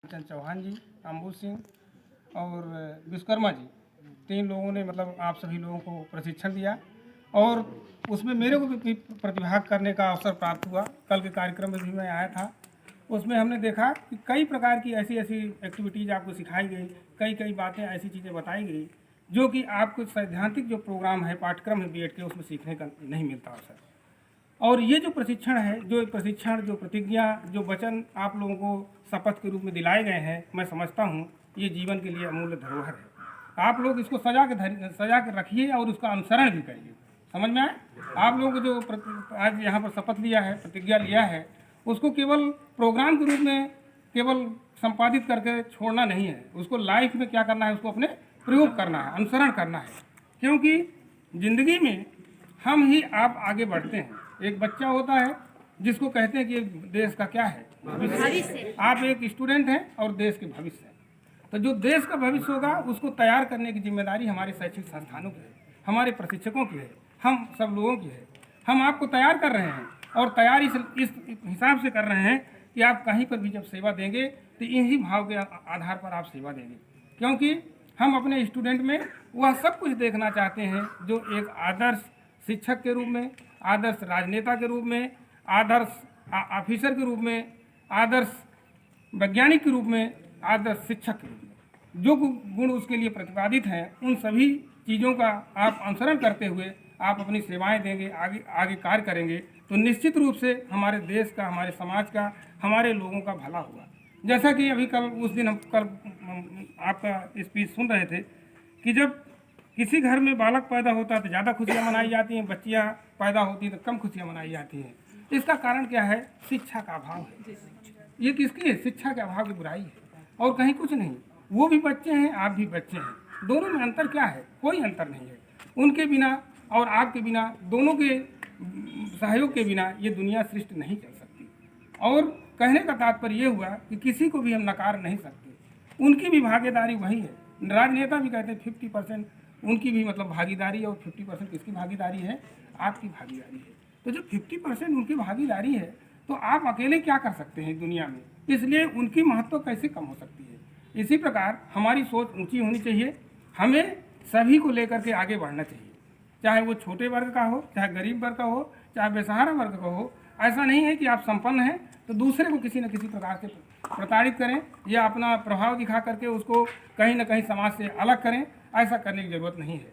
चंद चौहान जी, अम्बू सिंह और विश्वकर्मा जी, 3 लोगों ने मतलब आप सभी लोगों को प्रशिक्षण दिया और उसमें मेरे को भी प्रतिभाग करने का अवसर प्राप्त हुआ। कल के कार्यक्रम में भी मैं आया था। उसमें हमने देखा कि कई प्रकार की ऐसी ऐसी एक्टिविटीज़ आपको सिखाई गई, कई कई बातें ऐसी चीज़ें बताई गई जो कि आपको सैद्धांतिक जो प्रोग्राम है, पाठ्यक्रम है बीएड के, उसमें सीखने का नहीं मिलता अवसर। और ये जो प्रशिक्षण है, जो प्रतिज्ञा, जो वचन आप लोगों को शपथ के रूप में दिलाए गए हैं, मैं समझता हूँ ये जीवन के लिए अमूल्य धरोहर है। आप लोग इसको सजा के रखिए और उसका अनुसरण भी करिए। समझ में आए? आप लोगों को जो आज यहाँ पर शपथ लिया है, प्रतिज्ञा लिया है, उसको केवल प्रोग्राम के रूप में केवल संपादित करके छोड़ना नहीं है, उसको लाइफ में क्या करना है, उसको अपने प्रयोग करना है, अनुसरण करना है। क्योंकि ज़िंदगी में हम ही आप आगे बढ़ते हैं। एक बच्चा होता है जिसको कहते हैं कि देश का क्या है, भविष्य। आप एक स्टूडेंट हैं और देश के भविष्य हैं। तो जो देश का भविष्य होगा उसको तैयार करने की जिम्मेदारी हमारे शैक्षिक संस्थानों की है, हमारे प्रशिक्षकों की है, हम सब लोगों की है। हम आपको तैयार कर रहे हैं और तैयारी इस हिसाब से कर रहे हैं कि आप कहीं पर भी जब सेवा देंगे तो इन्हीं भाव के आधार पर आप सेवा देंगे। क्योंकि हम अपने स्टूडेंट में वह सब कुछ देखना चाहते हैं जो एक आदर्श शिक्षक के रूप में, आदर्श राजनेता के रूप में, आदर्श ऑफिसर के रूप में, आदर्श वैज्ञानिक के रूप में, आदर्श शिक्षक के रूप में जो गुण उसके लिए प्रतिपादित हैं, उन सभी चीज़ों का आप अनुसरण करते हुए आप अपनी सेवाएं देंगे, आगे आगे कार्य करेंगे तो निश्चित रूप से हमारे देश का, हमारे समाज का, हमारे लोगों का भला होगा। जैसा कि अभी कल आपका स्पीच सुन रहे थे कि जब किसी घर में बालक पैदा होता है तो ज़्यादा खुशियाँ मनाई जाती हैं, बच्चियाँ पैदा होती हैं तो कम खुशियाँ मनाई जाती हैं। इसका कारण क्या है? शिक्षा का अभाव है। ये किसकी है? शिक्षा के अभाव की बुराई है और कहीं कुछ नहीं। वो भी बच्चे हैं, आप भी बच्चे हैं, दोनों में अंतर क्या है? कोई अंतर नहीं है। उनके बिना और आपके बिना, दोनों के सहयोग के बिना ये दुनिया सृष्टि नहीं चल सकती। और कहने का तात्पर्य ये हुआ कि किसी को भी हम नकार नहीं सकते, उनकी भी भागीदारी वही है। राजनेता भी कहते हैं 50% उनकी भी मतलब भागीदारी, और 50% किसकी भागीदारी है? आपकी भागीदारी है। तो जो 50% उनकी भागीदारी है तो आप अकेले क्या कर सकते हैं दुनिया में? इसलिए उनकी महत्व कैसे कम हो सकती है? इसी प्रकार हमारी सोच ऊंची होनी चाहिए, हमें सभी को लेकर के आगे बढ़ना चाहिए, चाहे वो छोटे वर्ग का हो, चाहे गरीब वर्ग का हो, चाहे बेसहारा वर्ग का हो। ऐसा नहीं है कि आप संपन्न हैं तो दूसरे को किसी न किसी प्रकार से प्रताड़ित करें या अपना प्रभाव दिखा करके उसको कहीं ना कहीं समाज से अलग करें। ऐसा करने की ज़रूरत नहीं है।